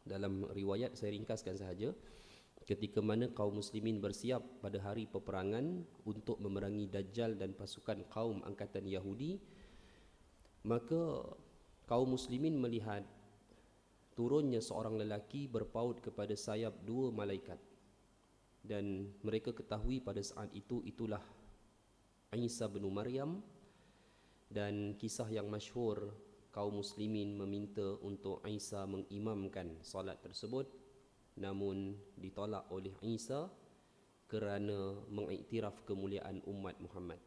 Dalam riwayat, saya ringkaskan sahaja, ketika mana kaum muslimin bersiap pada hari peperangan untuk memerangi Dajjal dan pasukan kaum angkatan Yahudi, maka kaum muslimin melihat turunnya seorang lelaki berpaut kepada sayap dua malaikat, dan mereka ketahui pada saat itu itulah Isa bin Maryam. Dan kisah yang masyhur, kaum muslimin meminta untuk Isa mengimamkan solat tersebut, namun ditolak oleh Isa kerana mengiktiraf kemuliaan umat Muhammad.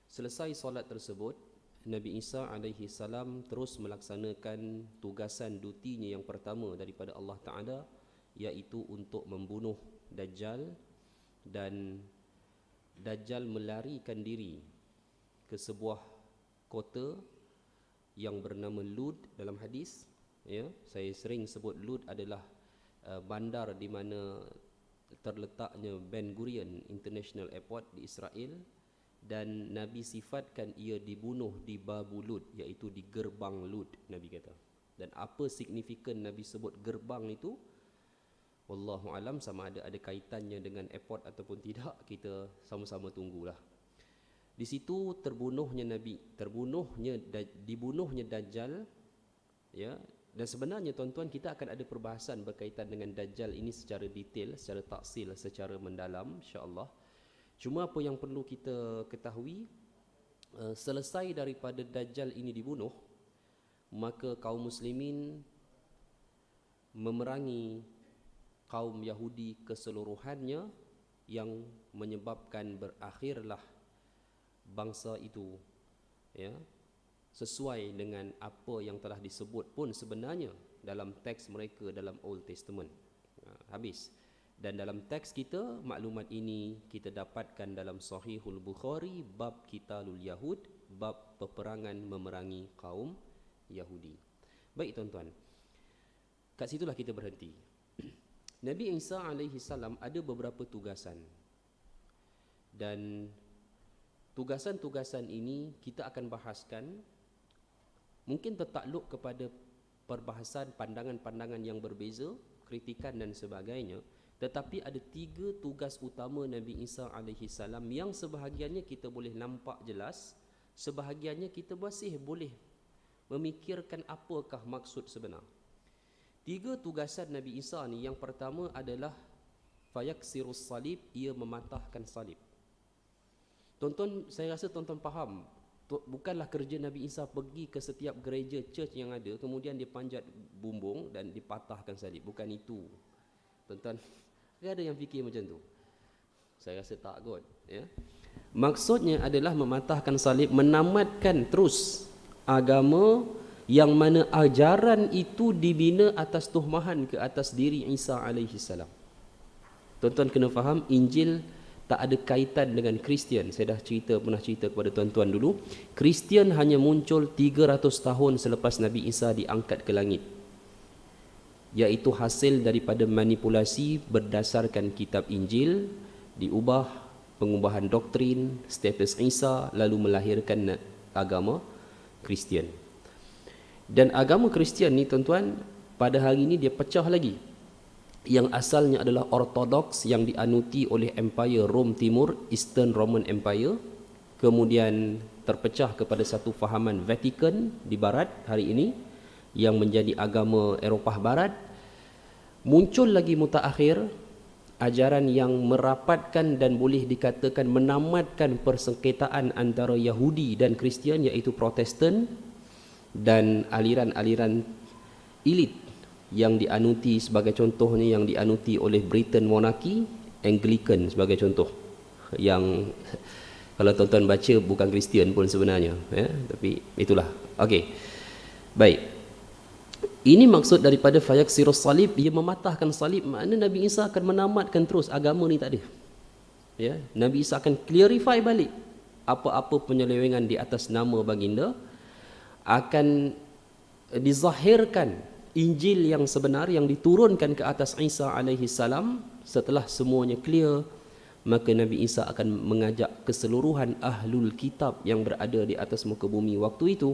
Selesai solat tersebut, Nabi Isa alaihi salam terus melaksanakan tugasan dutinya yang pertama daripada Allah Ta'ala, iaitu untuk membunuh Dajjal. Dan Dajjal melarikan diri ke sebuah kota yang bernama Lud dalam hadis. Ya, saya sering sebut Lud adalah bandar di mana terletaknya Ben Gurion International Airport di Israel, dan Nabi sifatkan ia dibunuh di Babu Lud, iaitu di gerbang Lud, Nabi kata. Dan apa signifikan Nabi sebut gerbang itu, wallahu alam, sama ada kaitannya dengan airport ataupun tidak, kita sama-sama tunggulah. Di situ dibunuhnya Dajjal, ya. Dan sebenarnya tuan-tuan, kita akan ada perbahasan berkaitan dengan Dajjal ini secara detail, secara taksil, secara mendalam, insya-Allah. Cuma apa yang perlu kita ketahui, selesai daripada Dajjal ini dibunuh, maka kaum muslimin memerangi kaum Yahudi keseluruhannya, yang menyebabkan berakhirlah bangsa itu, ya, sesuai dengan apa yang telah disebut pun sebenarnya dalam teks mereka dalam Old Testament. Habis. Dan dalam teks kita, maklumat ini kita dapatkan dalam Sahihul Bukhari, bab Qitalul Yahud, bab peperangan memerangi kaum Yahudi. Baik tuan-tuan, kat situlah kita berhenti. Nabi Isa alaihi salam ada beberapa tugasan, dan tugasan-tugasan ini kita akan bahaskan, mungkin tertakluk kepada perbahasan pandangan-pandangan yang berbeza, kritikan dan sebagainya. Tetapi ada 3 tugas utama Nabi Isa alaihi salam yang sebahagiannya kita boleh nampak jelas, sebahagiannya kita masih boleh memikirkan apakah maksud sebenar. 3 tugasan Nabi Isa ni, yang pertama adalah fayaksirus salib, ia mematahkan salib. Tuan-tuan, saya rasa tuan-tuan faham, bukanlah kerja Nabi Isa pergi ke setiap gereja church yang ada, kemudian dia panjat bumbung dan dipatahkan salib. Bukan itu, tuan-tuan. Ada yang fikir macam tu? Saya rasa tak kot, ya. Maksudnya adalah mematahkan salib, menamatkan terus agama yang mana ajaran itu dibina atas tuhmahan ke atas diri Isa alaihi salam. Tuan-tuan kena faham, Injil tak ada kaitan dengan Kristian. Saya dah pernah cerita kepada tuan-tuan dulu. Kristian hanya muncul 300 tahun selepas Nabi Isa diangkat ke langit, iaitu hasil daripada manipulasi berdasarkan kitab Injil, diubah, pengubahan doktrin, status Isa, lalu melahirkan agama Kristian. Dan agama Kristian ni tuan-tuan, pada hari ini dia pecah lagi. Yang asalnya adalah Ortodoks yang dianuti oleh Empire Rom Timur, Eastern Roman Empire, kemudian terpecah kepada satu fahaman Vatican di barat hari ini yang menjadi agama Eropah Barat. Muncul lagi mutaakhir, ajaran yang merapatkan dan boleh dikatakan menamatkan persengketaan antara Yahudi dan Kristian, iaitu Protestan, dan aliran-aliran elit yang dianuti, sebagai contohnya yang dianuti oleh Britain Monarchy, Anglican sebagai contoh, yang kalau tuan-tuan baca bukan Kristian pun sebenarnya, ya, tapi itulah. Okey, baik. Ini maksud daripada fayaksirus salib, ia mematahkan salib, makna Nabi Isa akan menamatkan terus agama ni tak ada. Ya, Nabi Isa akan clarify balik apa-apa penyelewengan di atas nama baginda, akan dizahirkan Injil yang sebenar yang diturunkan ke atas Isa alaihi salam. Setelah semuanya clear, maka Nabi Isa akan mengajak keseluruhan ahlul kitab yang berada di atas muka bumi waktu itu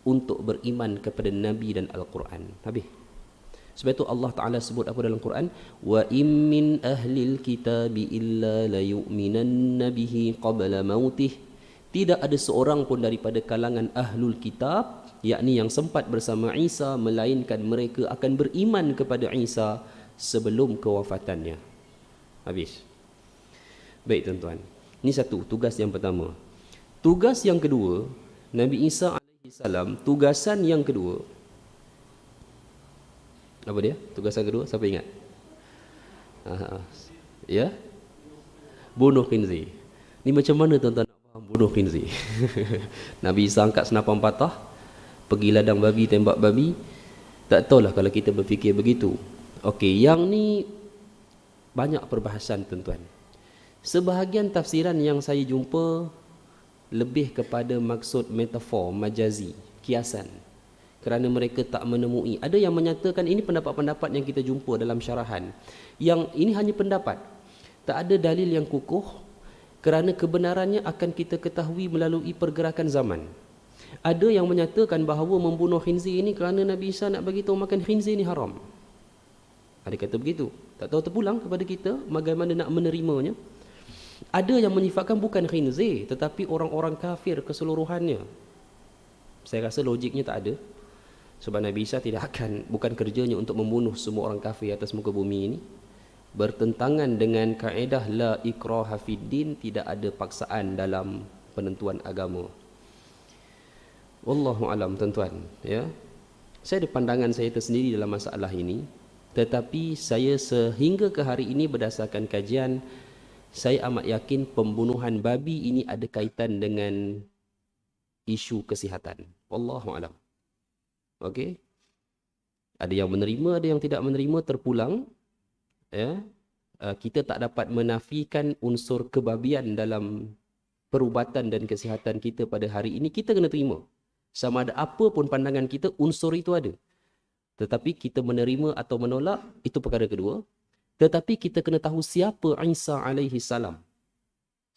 untuk beriman kepada Nabi dan Al-Quran. Habis. Sebab itu Allah Ta'ala sebut apa dalam Quran? Wa im min ahlil kitabi illa layu'minanna bihi qabla mautih. Tidak ada seorang pun daripada kalangan ahlul kitab, yakni yang sempat bersama Isa, melainkan mereka akan beriman kepada Isa sebelum kewafatannya. Habis. Baik tuan-tuan. Ini satu, tugas yang pertama. Tugas yang kedua, Nabi Isa AS, tugasan yang kedua, apa dia? Tugasan kedua, siapa ingat? Ya? Bunuh khinzir. Ni macam mana tuan-tuan nak faham bunuh khinzir? Nabi Isa angkat senapan patah, pergi ladang babi, tembak babi. Tak tahulah kalau kita berfikir begitu. Okey, yang ni banyak perbahasan tuan-tuan. Sebahagian tafsiran yang saya jumpa lebih kepada maksud metafor, majazi, kiasan. Kerana mereka tak menemui. Ada yang menyatakan ini pendapat-pendapat yang kita jumpa dalam syarahan. Yang ini hanya pendapat. Tak ada dalil yang kukuh kerana kebenarannya akan kita ketahui melalui pergerakan zaman. Ada yang menyatakan bahawa membunuh khinzir ini kerana Nabi Isa nak bagi tahu makan khinzir ini haram. Ada kata begitu. Tak tahu terpulang kepada kita bagaimana nak menerimanya. Ada yang menyifatkan bukan khinzir tetapi orang-orang kafir keseluruhannya. Saya rasa logiknya tak ada. Sebab Nabi Isa tidak akan, bukan kerjanya untuk membunuh semua orang kafir atas muka bumi ini. Bertentangan dengan kaedah la ikraha fid din, tidak ada paksaan dalam penentuan agama. Wallahu alam tuan-tuan, ya. Saya ada pandangan saya tersendiri dalam masalah ini, tetapi saya sehingga ke hari ini berdasarkan kajian, saya amat yakin pembunuhan babi ini ada kaitan dengan isu kesihatan. Wallahu alam. Okey. Ada yang menerima, ada yang tidak menerima, terpulang. Ya. Kita tak dapat menafikan unsur kebabian dalam perubatan dan kesihatan kita pada hari ini. Kita kena terima. Sama ada apa pun pandangan kita, unsur itu ada. Tetapi kita menerima atau menolak, itu perkara kedua. Tetapi kita kena tahu siapa Isa alaihi salam.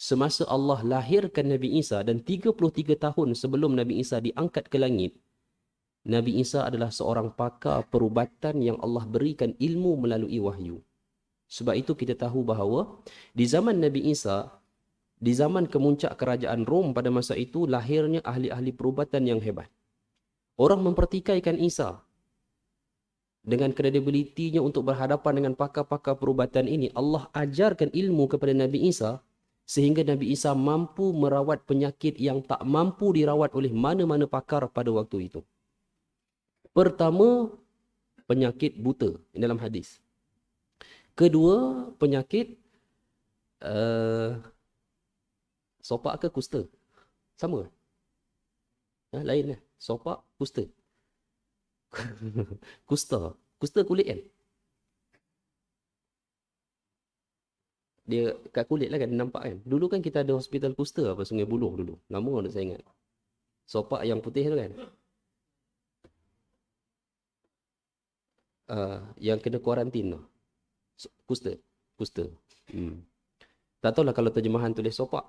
Semasa Allah lahirkan Nabi Isa dan 33 tahun sebelum Nabi Isa diangkat ke langit, Nabi Isa adalah seorang pakar perubatan yang Allah berikan ilmu melalui wahyu. Sebab itu kita tahu bahawa di zaman Nabi Isa, di zaman kemuncak kerajaan Rom pada masa itu, lahirnya ahli-ahli perubatan yang hebat. Orang mempertikaikan Isa. Dengan kredibilitinya untuk berhadapan dengan pakar-pakar perubatan ini, Allah ajarkan ilmu kepada Nabi Isa sehingga Nabi Isa mampu merawat penyakit yang tak mampu dirawat oleh mana-mana pakar pada waktu itu. Pertama, penyakit buta dalam hadis. Kedua, penyakit sopak ke kusta? Sama? Lain lah. Sopak, kusta. Kusta. Kusta kulit kan? Dia kat kulit lah kan, nampak kan? Dulu kan kita ada hospital kusta apa, Sungai Buloh dulu. Lama tak saya ingat. Sopak yang putih tu kan? Yang kena kuarantin tu. Kusta. Kusta. Tak tahulah kalau terjemahan tulis sopak.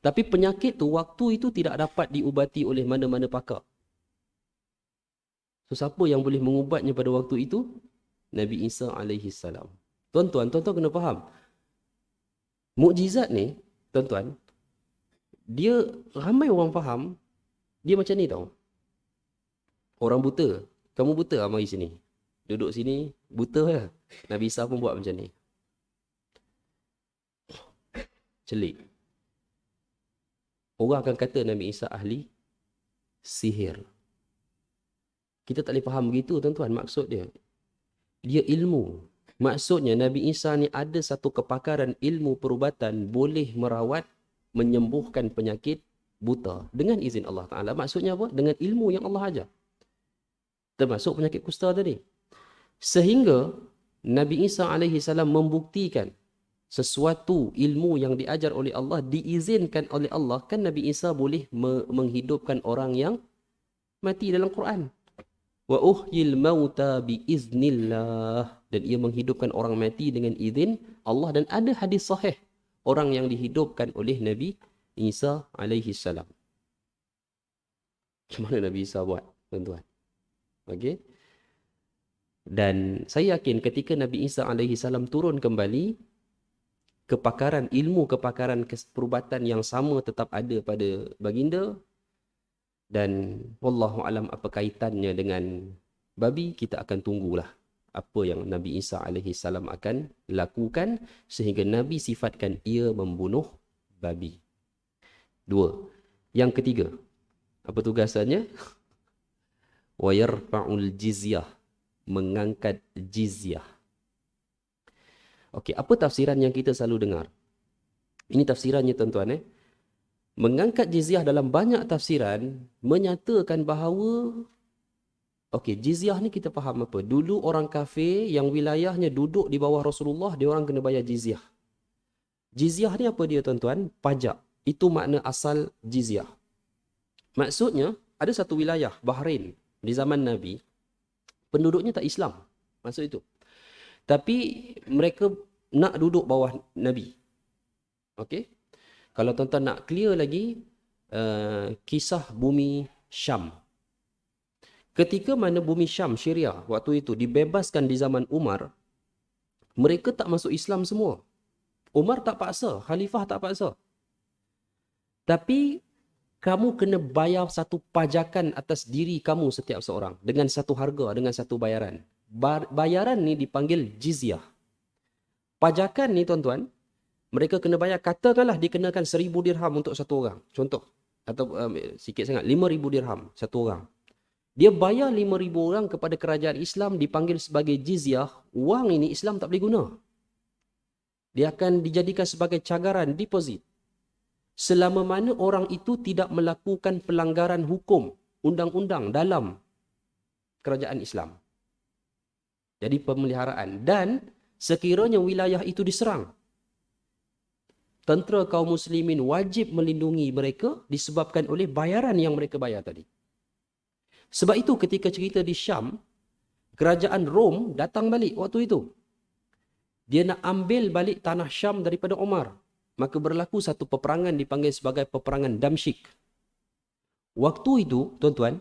Tapi penyakit tu waktu itu tidak dapat diubati oleh mana-mana pakar. So siapa yang boleh mengubatnya pada waktu itu? Nabi Isa alaihi salam. Tuan-tuan kena faham. Mukjizat ni, tuan-tuan, dia ramai orang faham, dia macam ni tau. Orang buta. Kamu buta lah mari sini. Duduk sini, buta lah. Nabi Isa pun buat macam ni. Celik. Orang akan kata Nabi Isa ahli sihir. Kita tak boleh faham begitu tuan-tuan maksud dia. Dia ilmu. Maksudnya Nabi Isa ni ada satu kepakaran ilmu perubatan, boleh merawat, menyembuhkan penyakit buta dengan izin Allah Ta'ala. Maksudnya apa? Dengan ilmu yang Allah ajar. Termasuk penyakit kusta tadi. Sehingga Nabi Isa alaihi salam membuktikan sesuatu ilmu yang diajar oleh Allah, diizinkan oleh Allah. Kan Nabi Isa boleh menghidupkan orang yang mati dalam Quran. Wa uhyil mauta biiznillah. Dan ia menghidupkan orang mati dengan izin Allah. Dan ada hadis sahih orang yang dihidupkan oleh Nabi Isa alaihi salam. Macam mana Nabi Isa buat, tuan-tuan? Okey. Dan saya yakin ketika Nabi Isa alaihi salam turun kembali, kepakaran ilmu, kepakaran perubatan yang sama tetap ada pada baginda. Dan wallahu alam apa kaitannya dengan babi, kita akan tunggulah apa yang Nabi Isa alaihi salam akan lakukan sehingga Nabi sifatkan ia membunuh babi. 2. Yang ketiga, apa tugasannya? Wa yarfa'ul jizyah, mengangkat jizyah. Okey, apa tafsiran yang kita selalu dengar? Ini tafsirannya tuan-tuan. Mengangkat jizyah dalam banyak tafsiran menyatakan bahawa okey, jizyah ni kita faham apa? Dulu orang kafir yang wilayahnya duduk di bawah Rasulullah, dia orang kena bayar jizyah. Jizyah ni apa dia tuan-tuan? Pajak. Itu makna asal jizyah. Maksudnya, ada satu wilayah, Bahrain, di zaman Nabi, penduduknya tak Islam. Maksud itu. Tapi mereka nak duduk bawah Nabi. Okey? Kalau tuan-tuan nak clear lagi, kisah bumi Syam. Ketika mana bumi Syam, Syria, waktu itu dibebaskan di zaman Umar, mereka tak masuk Islam semua. Umar tak paksa, khalifah tak paksa. Tapi kamu kena bayar satu pajakan atas diri kamu setiap seorang dengan satu harga, dengan satu bayaran. Bayaran ni dipanggil jizyah. Pajakan ni tuan-tuan, mereka kena bayar, katakanlah dikenakan 1,000 dirham untuk satu orang. Contoh, atau sikit sangat, 5,000 dirham satu orang. Dia bayar 5,000 orang kepada kerajaan Islam, dipanggil sebagai jizyah. Wang ini Islam tak boleh guna. Dia akan dijadikan sebagai cagaran, deposit. Selama mana orang itu tidak melakukan pelanggaran hukum, undang-undang dalam kerajaan Islam. Jadi pemeliharaan. Dan sekiranya wilayah itu diserang, tentera kaum muslimin wajib melindungi mereka disebabkan oleh bayaran yang mereka bayar tadi. Sebab itu ketika cerita di Syam, kerajaan Rom datang balik waktu itu. Dia nak ambil balik tanah Syam daripada Umar. Maka berlaku satu peperangan dipanggil sebagai peperangan Damsyik. Waktu itu, tuan-tuan,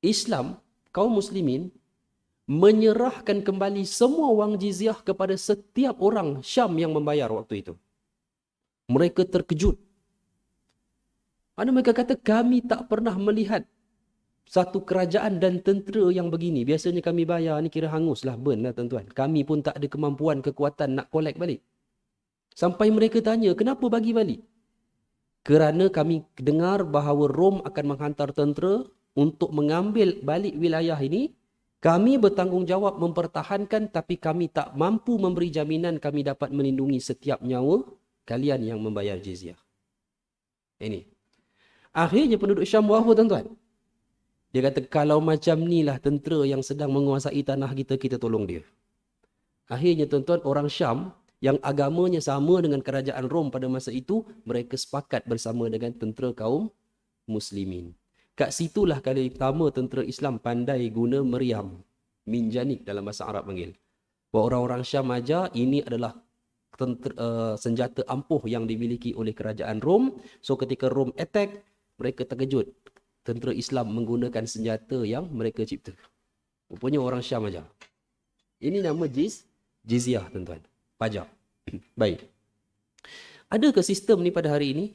Islam, kaum muslimin, menyerahkan kembali semua wang jizyah kepada setiap orang Syam yang membayar waktu itu. Mereka terkejut. Mana mereka kata, kami tak pernah melihat satu kerajaan dan tentera yang begini. Biasanya kami bayar ni kira hanguslah, burn lah tuan-tuan. Kami pun tak ada kemampuan, kekuatan nak collect balik. Sampai mereka tanya, kenapa bagi balik? Kerana kami dengar bahawa Rom akan menghantar tentera untuk mengambil balik wilayah ini. Kami bertanggungjawab mempertahankan, tapi kami tak mampu memberi jaminan kami dapat melindungi setiap nyawa kalian yang membayar jizyah. Ini. Akhirnya penduduk Syam buat apa tuan-tuan? Dia kata, kalau macam ni lah tentera yang sedang menguasai tanah kita, kita tolong dia. Akhirnya tuan-tuan, orang Syam yang agamanya sama dengan kerajaan Rom pada masa itu, mereka sepakat bersama dengan tentera kaum muslimin. Kat situlah kali pertama tentera Islam pandai guna meriam, minjanik dalam bahasa Arab panggil. Orang-orang Syam ajar ini adalah senjata ampuh yang dimiliki oleh kerajaan Rom. So ketika Rom attack, mereka terkejut. Tentera Islam menggunakan senjata yang mereka cipta. Rupanya orang Syam ajar. Ini nama jizyah tuan-tuan. Pajak. Baik. Adakah sistem ni pada hari ini?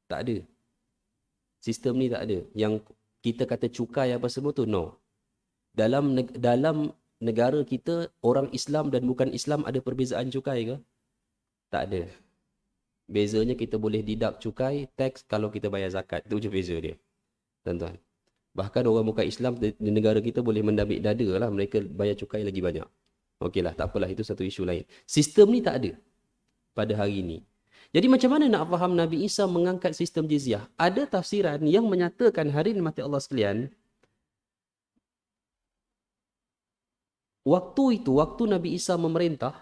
Tak ada. Sistem ni tak ada. Yang kita kata cukai apa semua tu, no. Dalam negara kita, orang Islam dan bukan Islam ada perbezaan cukai ke? Tak ada. Bezanya kita boleh deduct cukai, tax kalau kita bayar zakat. Itu je beza dia. Tuan-tuan. Bahkan orang bukan Islam di negara kita boleh mendamik dada lah. Mereka bayar cukai lagi banyak. Okeylah, tak apalah, itu satu isu lain. Sistem ni tak ada pada hari ini. Jadi macam mana nak faham Nabi Isa mengangkat sistem jizyah? Ada tafsiran yang menyatakan, hadirin mati Allah sekalian, waktu itu, waktu Nabi Isa memerintah,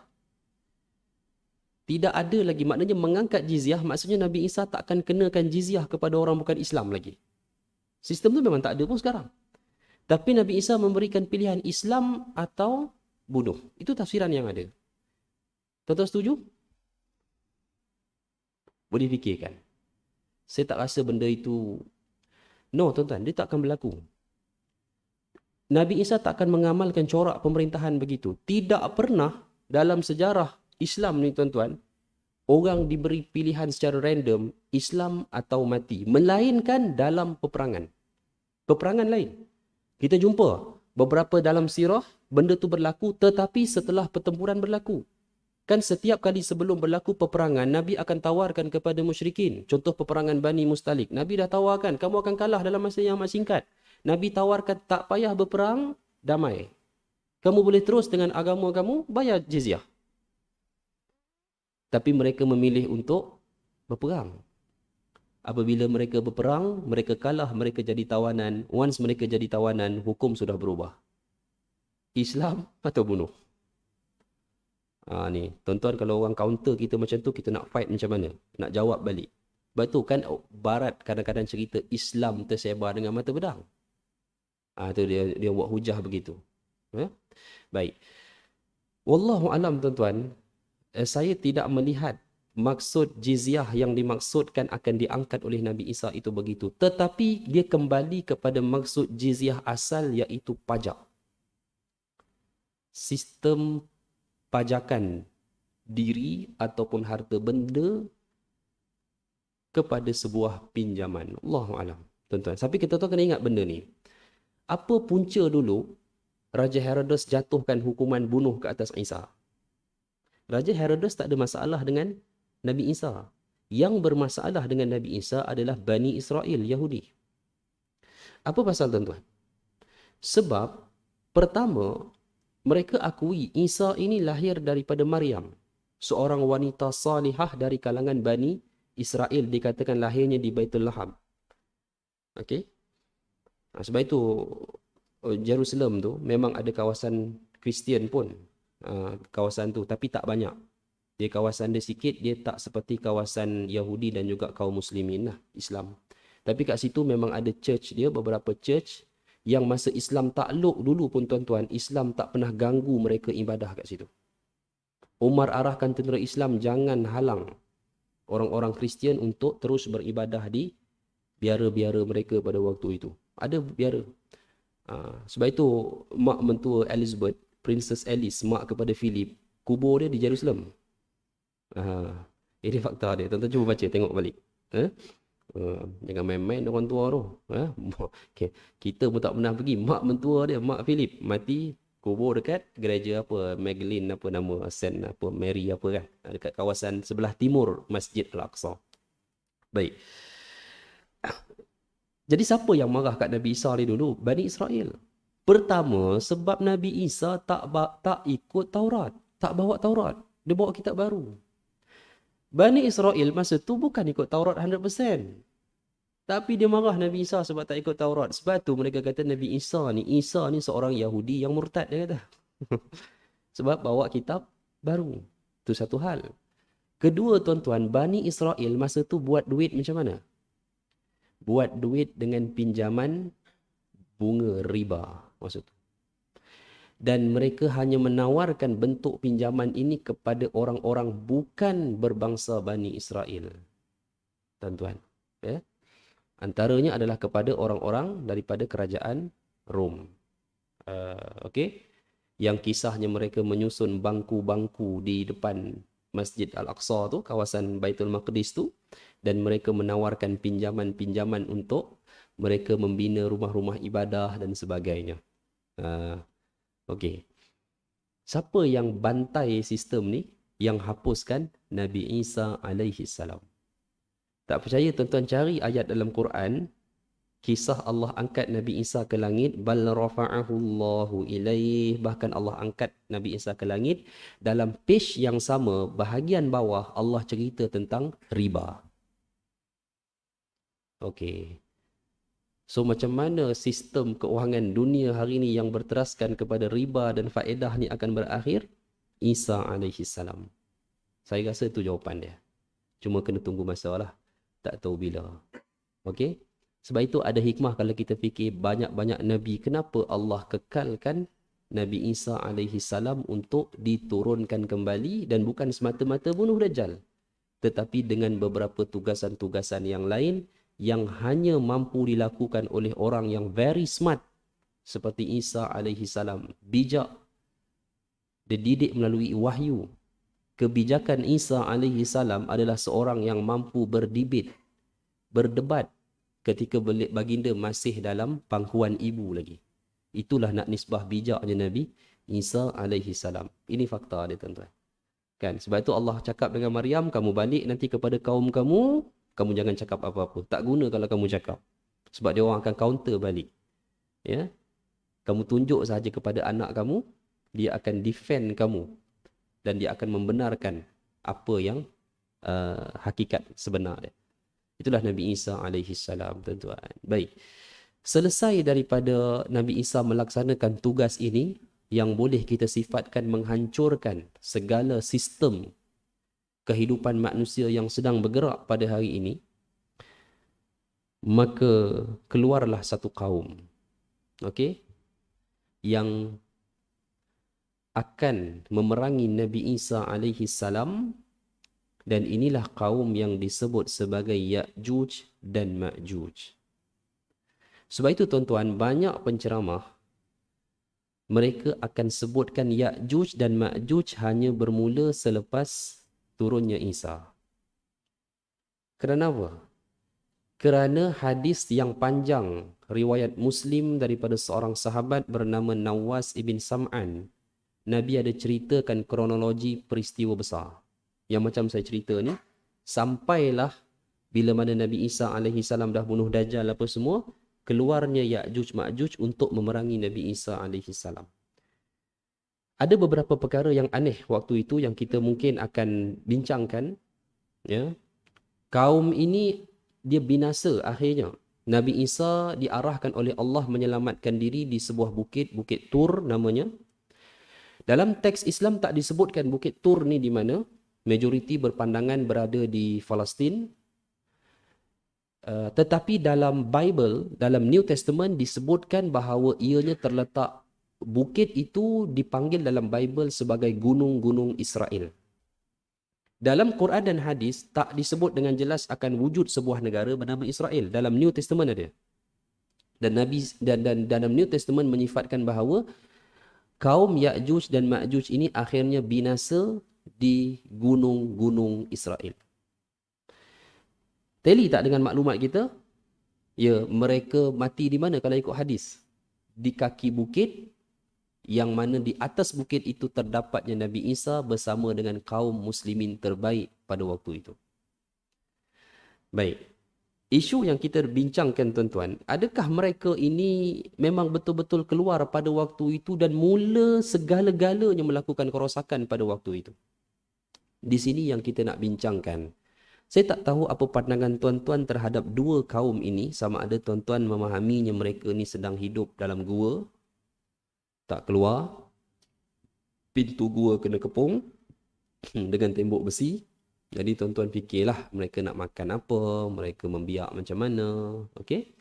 tidak ada lagi, maknanya mengangkat jizyah, maksudnya Nabi Isa tak akan kenakan jizyah kepada orang bukan Islam lagi. Sistem tu memang tak ada pun sekarang. Tapi Nabi Isa memberikan pilihan Islam atau bunuh. Itu tafsiran yang ada. Tuan-tuan setuju? Boleh fikirkan. Saya tak rasa benda itu... No, tuan-tuan, dia tak akan berlaku. Nabi Isa tak akan mengamalkan corak pemerintahan begitu. Tidak pernah dalam sejarah Islam ni tuan-tuan, orang diberi pilihan secara random, Islam atau mati. Melainkan dalam peperangan. Peperangan lain. Kita jumpa beberapa dalam sirah, benda tu berlaku tetapi setelah pertempuran berlaku. Kan setiap kali sebelum berlaku peperangan, Nabi akan tawarkan kepada musyrikin. Contoh peperangan Bani Mustalik. Nabi dah tawarkan, kamu akan kalah dalam masa yang amat singkat. Nabi tawarkan, tak payah berperang, damai. Kamu boleh terus dengan agama kamu, bayar jizyah. Tapi mereka memilih untuk berperang. Apabila mereka berperang, mereka kalah, mereka jadi tawanan. Once mereka jadi tawanan, hukum sudah berubah. Islam atau bunuh. Ni, tuan-tuan, kalau orang counter kita macam tu, kita nak fight macam mana? Nak jawab balik. Sebab tu kan Barat kadang-kadang cerita Islam tersebar dengan mata pedang. Tu dia buat hujah begitu. Baik. Wallahu alam tuan-tuan, saya tidak melihat maksud jizyah yang dimaksudkan akan diangkat oleh Nabi Isa itu begitu. Tetapi dia kembali kepada maksud jizyah asal, iaitu pajak. Sistem pajakan diri ataupun harta benda kepada sebuah pinjaman. Allahu alam, tuan-tuan. Tapi kita tahu kena ingat benda ni. Apa punca dulu Raja Herodes jatuhkan hukuman bunuh ke atas Isa? Raja Herodes tak ada masalah dengan Nabi Isa. Yang bermasalah dengan Nabi Isa adalah Bani Israel, Yahudi. Apa pasal, tuan-tuan? Sebab pertama, mereka akui Isa ini lahir daripada Maryam, seorang wanita salihah dari kalangan Bani Israel, dikatakan lahirnya di Baitul Laham. Okey. Sebab itu Jerusalem tu memang ada kawasan Kristian pun, kawasan tu, tapi tak banyak. Dia kawasan dia sikit, dia tak seperti kawasan Yahudi dan juga kaum muslimin lah, Islam. Tapi kat situ memang ada church dia, beberapa church yang masa Islam takluk dulu pun, tuan-tuan, Islam tak pernah ganggu mereka ibadah kat situ. Umar arahkan tentera Islam jangan halang orang-orang Kristian untuk terus beribadah di biara-biara mereka pada waktu itu. Ada biara. Sebab itu mak mentua Elizabeth, Princess Alice, mak kepada Philip, kubur dia di Jerusalem. Ini fakta dia. Tuan-tuan cuba baca, tengok balik. Jangan main-main orang tua tu. Okay. Kita pun tak pernah pergi. Mak mentua dia, mak Philip, mati kubur dekat gereja apa, Magdalene apa nama, Saint apa, Mary apa kan, dekat kawasan sebelah timur Masjid Al-Aqsa. Baik. Jadi siapa yang marah kat Nabi Isa ni dulu? Bani Israel. Pertama, sebab Nabi Isa tak ikut Taurat, tak bawa Taurat. Dia bawa kitab baru. Bani Israel masa tu bukan ikut Taurat 100%. Tapi dia marah Nabi Isa sebab tak ikut Taurat. Sebab tu mereka kata Nabi Isa ni seorang Yahudi yang murtad, dia kata. Sebab bawa kitab baru. Itu satu hal. Kedua, tuan-tuan, Bani Israel masa tu buat duit macam mana? Buat duit dengan pinjaman bunga riba maksud tu. Dan mereka hanya menawarkan bentuk pinjaman ini kepada orang-orang bukan berbangsa Bani Israel. Tuan-tuan. Ya? Antaranya adalah kepada orang-orang daripada kerajaan Rom. Okey. Yang kisahnya mereka menyusun bangku-bangku di depan Masjid Al-Aqsa tu, kawasan Baitul Maqdis tu. Dan mereka menawarkan pinjaman-pinjaman untuk mereka membina rumah-rumah ibadah dan sebagainya. Okey. Siapa yang bantai sistem ni? Yang hapuskan? Nabi Isa alaihi salam. Tak percaya, tuan-tuan, cari ayat dalam Quran, kisah Allah angkat Nabi Isa ke langit, bal rafa'ahu Allahu ilaih, bahkan Allah angkat Nabi Isa ke langit. Dalam page yang sama, bahagian bawah Allah cerita tentang riba. Okey. So macam mana sistem keuangan dunia hari ini yang berteraskan kepada riba dan faedah ni akan berakhir? Isa alaihi salam. Saya rasa itu jawapan dia. Cuma kena tunggu masa lah. Tak tahu bila. Okey? Sebab itu ada hikmah kalau kita fikir banyak-banyak Nabi. Kenapa Allah kekalkan Nabi Isa alaihi salam untuk diturunkan kembali dan bukan semata-mata bunuh Dajjal. Tetapi dengan beberapa tugasan-tugasan yang lain yang hanya mampu dilakukan oleh orang yang very smart seperti Isa alaihi salam. Bijak, dididik melalui wahyu. Kebijakan Isa alaihi salam adalah seorang yang mampu berdebat ketika baginda masih dalam pangkuan ibu lagi. Itulah nak nisbah bijaknya Nabi Isa alaihi salam. Ini fakta dia, tuan-tuan. Kan? Sebab itu Allah cakap dengan Maryam, kamu balik nanti kepada kaum kamu, kamu jangan cakap apa-apa. Tak guna kalau kamu cakap. Sebab dia orang akan counter balik. Ya? Kamu tunjuk sahaja kepada anak kamu, dia akan defend kamu. Dan dia akan membenarkan apa yang hakikat sebenar dia. Itulah Nabi Isa alaihi salam, tuan-tuan. Baik. Selesai daripada Nabi Isa melaksanakan tugas ini, yang boleh kita sifatkan menghancurkan segala sistem kehidupan manusia yang sedang bergerak pada hari ini, maka keluarlah satu kaum, okey, yang akan memerangi Nabi Isa alaihi salam, dan inilah kaum yang disebut sebagai Ya'juj dan Ma'juj. Sebab itu tuan-tuan, banyak penceramah mereka akan sebutkan Ya'juj dan Ma'juj hanya bermula selepas turunnya Isa. Kerana apa? Kerana hadis yang panjang riwayat Muslim daripada seorang sahabat bernama Nawas ibn Sam'an, Nabi ada ceritakan kronologi peristiwa besar. Yang macam saya cerita ni, sampailah bila mana Nabi Isa alaihi salam dah bunuh Dajjal apa semua, keluarnya Ya'juj Ma'juj untuk memerangi Nabi Isa alaihi salam. Ada beberapa perkara yang aneh waktu itu yang kita mungkin akan bincangkan. Ya. Kaum ini dia binasa akhirnya. Nabi Isa diarahkan oleh Allah menyelamatkan diri di sebuah bukit, Bukit Tur namanya. Dalam teks Islam tak disebutkan Bukit Tur ni di mana. Majoriti berpandangan berada di Palestin. Tetapi dalam Bible, dalam New Testament disebutkan bahawa ianya terletak, bukit itu dipanggil dalam Bible sebagai gunung-gunung Israel. Dalam Quran dan hadis tak disebut dengan jelas akan wujud sebuah negara bernama Israel. Dalam New Testament ada. Dan Nabi dan dalam New Testament menyifatkan bahawa kaum Ya'juj dan Ma'juj ini akhirnya binasa di gunung-gunung Israel. Teli tak dengan maklumat kita? Ya, mereka mati di mana kalau ikut hadis? Di kaki bukit, yang mana di atas bukit itu terdapatnya Nabi Isa bersama dengan kaum muslimin terbaik pada waktu itu. Baik. Isu yang kita bincangkan tuan-tuan, adakah mereka ini memang betul-betul keluar pada waktu itu dan mula segala-galanya melakukan kerosakan pada waktu itu? Di sini yang kita nak bincangkan. Saya tak tahu apa pandangan tuan-tuan terhadap dua kaum ini, sama ada tuan-tuan memahaminya mereka ni sedang hidup dalam gua, tak keluar, pintu gua kena kepung dengan tembok besi. Jadi tuan-tuan fikirlah mereka nak makan apa, mereka membiak macam mana. Okey?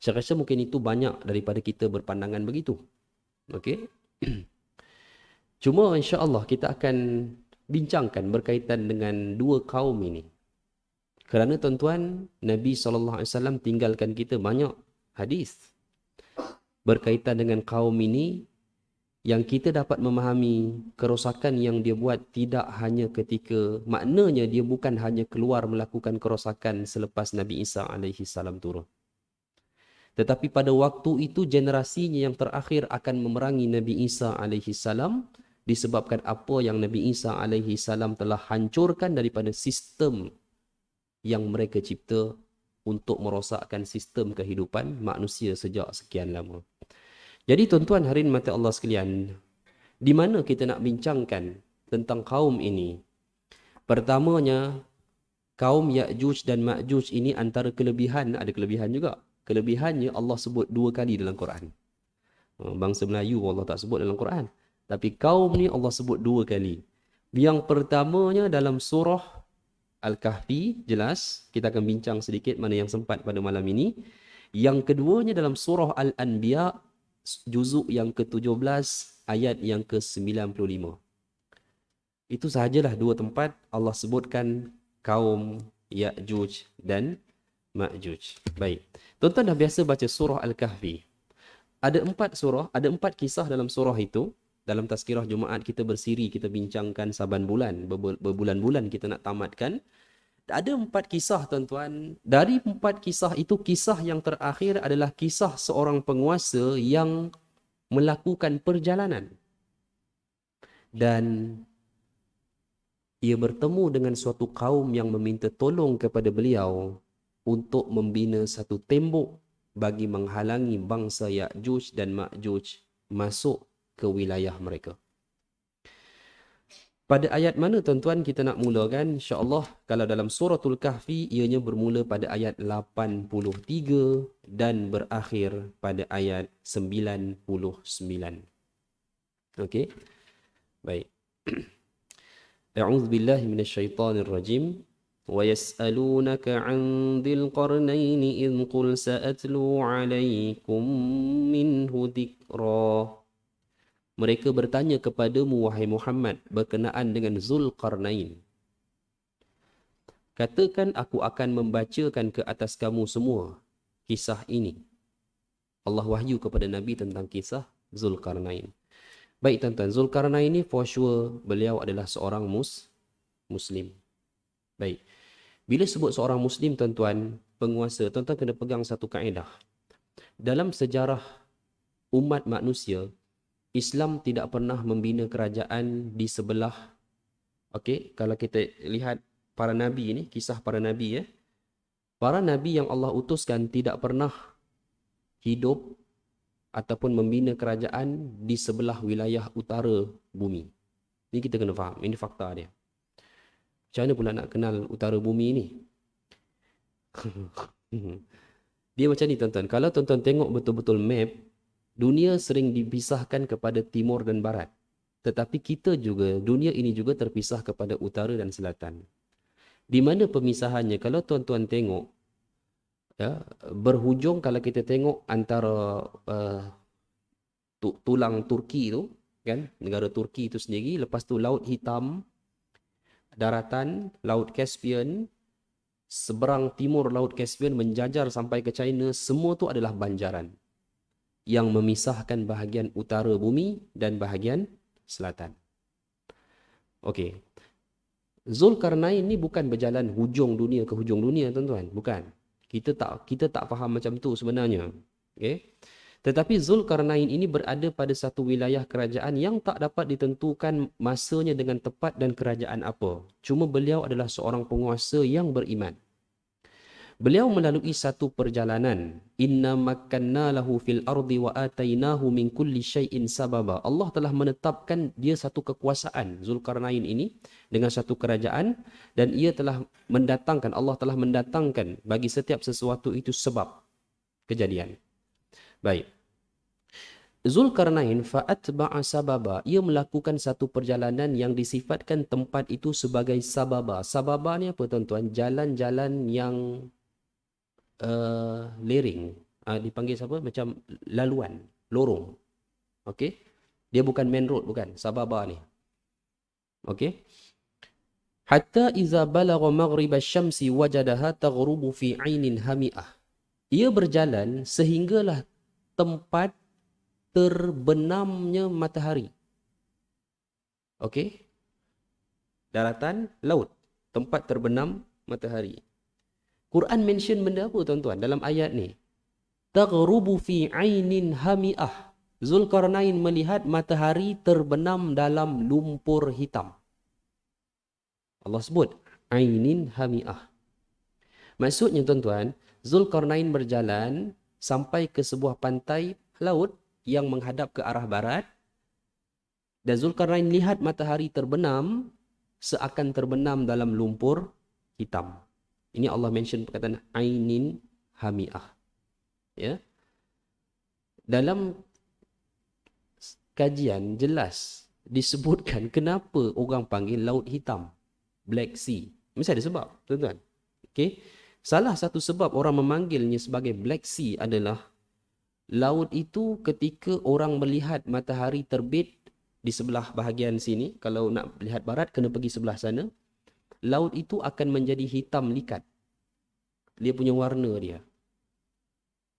Saya rasa mungkin itu banyak daripada kita berpandangan begitu. Okey? Cuma insya-Allah kita akan bincangkan berkaitan dengan dua kaum ini. Kerana tuan-tuan, Nabi SAW tinggalkan kita banyak hadis berkaitan dengan kaum ini, yang kita dapat memahami kerosakan yang dia buat tidak hanya ketika, maknanya dia bukan hanya keluar melakukan kerosakan selepas Nabi Isa alaihi salam turun. Tetapi pada waktu itu generasinya yang terakhir akan memerangi Nabi Isa alaihi salam disebabkan apa yang Nabi Isa alaihi salam telah hancurkan daripada sistem yang mereka cipta untuk merosakkan sistem kehidupan manusia sejak sekian lama. Jadi tuan-tuan hadirin mati Allah sekalian, di mana kita nak bincangkan tentang kaum ini? Pertamanya, kaum Ya'juj dan Ma'juj ini antara kelebihan, ada kelebihan juga. Kelebihannya Allah sebut 2 kali dalam Quran. Bangsa Melayu Allah tak sebut dalam Quran. Tapi kaum ni Allah sebut 2 kali. Yang pertamanya dalam surah Al-Kahfi, jelas. Kita akan bincang sedikit mana yang sempat pada malam ini. Yang keduanya dalam surah Al-Anbiya, juzuk yang ke-17, ayat yang ke-95. Itu sahajalah 2 tempat Allah sebutkan kaum Ya'juj dan Ma'juj. Baik. Tuan-tuan dah biasa baca surah Al-Kahfi. Ada 4 surah, ada 4 kisah dalam surah itu. Dalam tazkirah Jumaat kita bersiri, kita bincangkan saban bulan, berbulan-bulan kita nak tamatkan. Ada 4 kisah tuan-tuan. Dari 4 kisah itu, kisah yang terakhir adalah kisah seorang penguasa yang melakukan perjalanan. Dan ia bertemu dengan suatu kaum yang meminta tolong kepada beliau untuk membina satu tembok bagi menghalangi bangsa Ya'juj dan Ma'juj masuk ke wilayah mereka. Pada ayat mana tuan-tuan kita nak mulakan? InsyaAllah kalau dalam suratul Kahfi, ianya bermula pada ayat 83 dan berakhir pada ayat 99. Okey? Baik. A'udzu billahi minasyaitonir rajim. وَيَسْأَلُونَكَ عَنْ ذِي الْقَرْنَيْنِ إِذْ قُلْ سَأَتْلُو عَلَيْكُمْ مِنْهُ ذِكْرًا. Mereka bertanya kepadamu, wahai Muhammad, berkenaan dengan Zulkarnain. Katakan, aku akan membacakan ke atas kamu semua kisah ini. Allah wahyu kepada Nabi tentang kisah Zulkarnain. Baik tuan-tuan, Zulkarnain ini for sure beliau adalah seorang Muslim. Baik. Bila sebut seorang Muslim tuan-tuan, penguasa, tuan-tuan kena pegang satu kaedah. Dalam sejarah umat manusia, Islam tidak pernah membina kerajaan di sebelah. Okey, kalau kita lihat para nabi ini, kisah para nabi ya. Para nabi yang Allah utuskan tidak pernah hidup ataupun membina kerajaan di sebelah wilayah utara bumi. Ini kita kena faham, ini fakta dia. Macam mana pula nak kenal utara bumi ni? Dia macam ni tuan-tuan. Kalau tuan-tuan tengok betul-betul map, dunia sering dipisahkan kepada timur dan barat. Tetapi kita juga, dunia ini juga terpisah kepada utara dan selatan. Di mana pemisahannya? Kalau tuan-tuan tengok, ya, berhujung kalau kita tengok antara tulang Turki tu, kan, negara Turki itu sendiri, lepas tu Laut Hitam, daratan, Laut Caspian, seberang timur Laut Caspian menjajar sampai ke China, semua tu adalah banjaran yang memisahkan bahagian utara bumi dan bahagian selatan. Okey. Zulkarnain ni bukan berjalan hujung dunia ke hujung dunia tuan-tuan, bukan. Kita tak faham macam tu sebenarnya. Okey. Tetapi Zulkarnain ini berada pada satu wilayah kerajaan yang tak dapat ditentukan masanya dengan tepat dan kerajaan apa. Cuma beliau adalah seorang penguasa yang beriman. Beliau melalui satu perjalanan. Inna makkanna lahu fil ardi wa atainahu min kulli syai'in sababa. Allah telah menetapkan dia satu kekuasaan, Zulkarnain ini, dengan satu kerajaan, dan ia telah mendatangkan, Allah telah mendatangkan bagi setiap sesuatu itu sebab kejadian. Baik. Zulkarnain fa'atba'a sababa. Ia melakukan satu perjalanan yang disifatkan tempat itu sebagai sababa. Sababa ni apa tuan-tuan? Jalan-jalan yang lereng. Dipanggil apa? Macam laluan, lorong. Okey? Dia bukan main road, bukan. Sababa ni. Okey? Hatta iza balagha maghrib asy-syamsi wajadaha taghrubu fi 'ainin hami'ah. Ia berjalan sehinggalah tempat terbenamnya matahari. Okey? Daratan, laut. Tempat terbenam matahari. Quran mention benda apa tuan-tuan dalam ayat ni? Taghrubu fi 'ainin hami'ah. Zulkarnain melihat matahari terbenam dalam lumpur hitam. Allah sebut 'ainin hami'ah. Maksudnya tuan-tuan, Zulkarnain berjalan sampai ke sebuah pantai laut yang menghadap ke arah barat, dan Zulkarnain lihat matahari terbenam seakan terbenam dalam lumpur hitam. Ini Allah mention perkataan ainin hami'ah. Ya. Dalam kajian jelas disebutkan kenapa orang panggil laut hitam, Black Sea. Mesti ada sebab, tuan-tuan. Okey. Salah satu sebab orang memanggilnya sebagai Black Sea adalah laut itu ketika orang melihat matahari terbit di sebelah bahagian sini, kalau nak lihat barat kena pergi sebelah sana, laut itu akan menjadi hitam likat. Dia punya warna dia.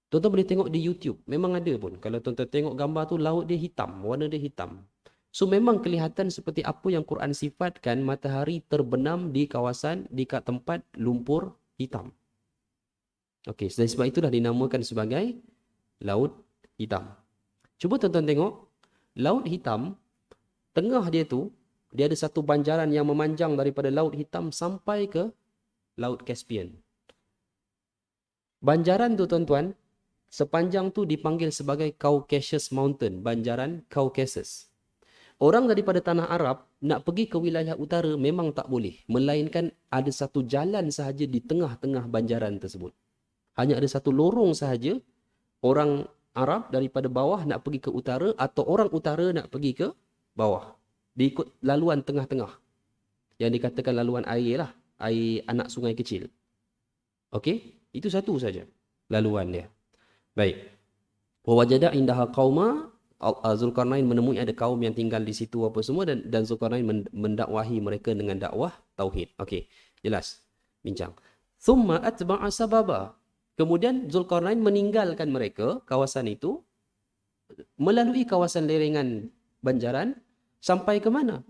Tuan-tuan boleh tengok di YouTube. Memang ada pun. Kalau tuan-tuan tengok gambar tu, laut dia hitam. Warna dia hitam. So memang kelihatan seperti apa yang Quran sifatkan, matahari terbenam di kawasan, di tempat lumpur hitam. Okey, sebab itulah dinamakan sebagai laut hitam. Cuba tuan-tuan tengok, laut hitam, tengah dia tu, dia ada satu banjaran yang memanjang daripada laut hitam sampai ke laut Caspian. Banjaran tu tuan-tuan, sepanjang tu dipanggil sebagai Caucasus Mountain, banjaran Caucasus. Orang daripada tanah Arab nak pergi ke wilayah utara memang tak boleh, melainkan ada satu jalan sahaja di tengah-tengah banjaran tersebut. Hanya ada satu lorong sahaja orang Arab daripada bawah nak pergi ke utara atau orang utara nak pergi ke bawah. Dia ikut laluan tengah-tengah. Yang dikatakan laluan air lah, air anak sungai kecil. Okey, itu satu saja laluan dia. Baik. Wa wajada indaha qauma, Zulkarnain menemui ada kaum yang tinggal di situ apa semua, dan Zulkarnain mendakwahi mereka dengan dakwah tauhid. Okey, jelas. Bincang. Thumma atba'a sababa. Kemudian Zulkarnain meninggalkan mereka kawasan itu melalui kawasan lerенgan banjaran sampai ke mana?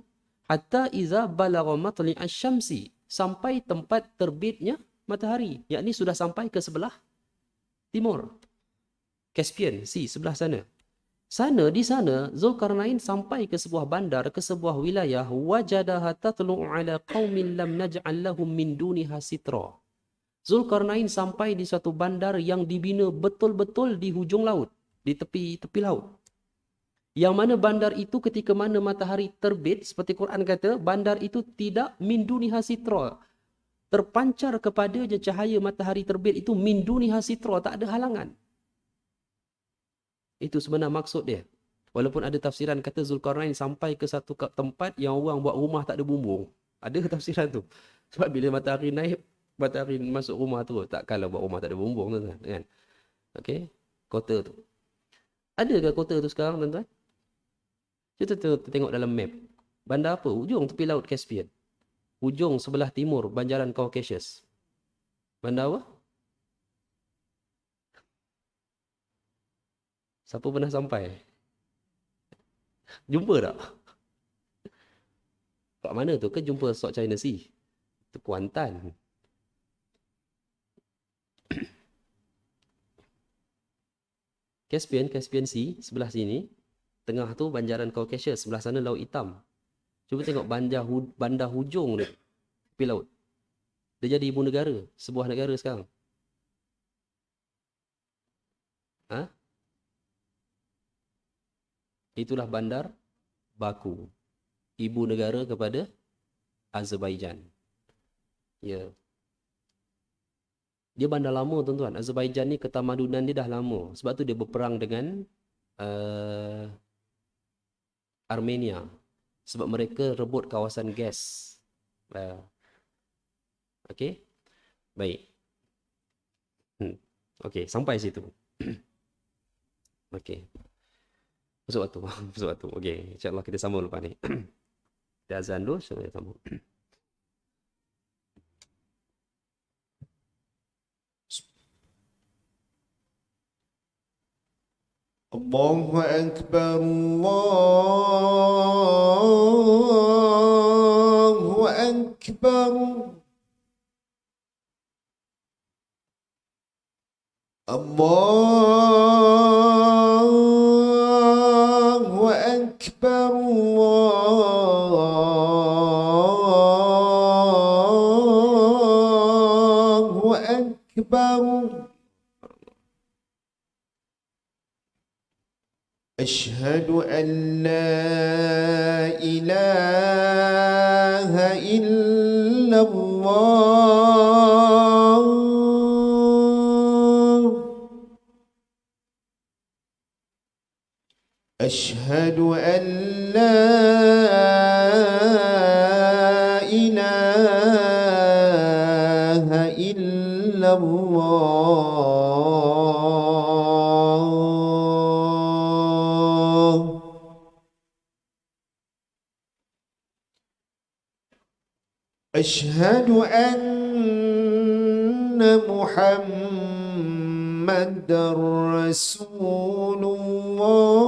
Hatta iza balagha matli'asy syamsi, sampai tempat terbitnya matahari, yakni sudah sampai ke sebelah timur. Caspian Sea sebelah sana. Di sana Zulkarnain sampai ke sebuah bandar, ke sebuah wilayah, wajadaha tatlu'u ala qaumin lam naj'al lahum min duniha sitra. Zulkarnain sampai di suatu bandar yang dibina betul-betul di hujung laut, di tepi laut. Yang mana bandar itu ketika mana matahari terbit, seperti Quran kata, bandar itu tidak min duniha sitra. Terpancar kepadanya cahaya matahari terbit itu min duniha sitra, tak ada halangan. Itu sebenar maksud dia. Walaupun ada tafsiran kata Zulkarnain sampai ke satu tempat yang orang buat rumah tak ada bumbung. Ada tafsiran tu. Sebab bila matahari naik, matahari masuk rumah tu, takkanlah buat rumah tak ada bumbung tu kan. Okey, kota tu. Adakah kota tu sekarang tuan-tuan? Kita tengok dalam map. Bandar apa? Hujung tepi laut Caspian. Hujung sebelah timur banjaran Caucasus. Bandar apa? Siapa pernah sampai? Jumpa tak? Kat mana tu? Ke jumpa South China Sea? Itu Kuantan. Caspian Sea sebelah sini. Tengah tu banjaran Caucasus. Sebelah sana Laut Hitam. Cuba tengok bandar hujung dia. Tepi laut. Dia jadi ibu negara. Sebuah negara sekarang. Ha? Itulah bandar Baku. Ibu negara kepada Azerbaijan. Ya. Dia bandar lama tuan-tuan. Azerbaijan ni ketamadunan dia dah lama. Sebab tu dia berperang dengan Armenia. Sebab mereka rebut kawasan gas. Okey. Baik. Okey, sampai situ. Okey. Masuk waktu. Okey, insya-Allah kita sambung lepas ni. Kita azan dulu, insya-Allah kita sambung. Allahu Akbar, Allahu Akbar. Allahu Akbar, Allahu Akbar. أشهد أن لا إله إلا الله أشهد أن لا إله إلا الله أشهد أن محمد رسول الله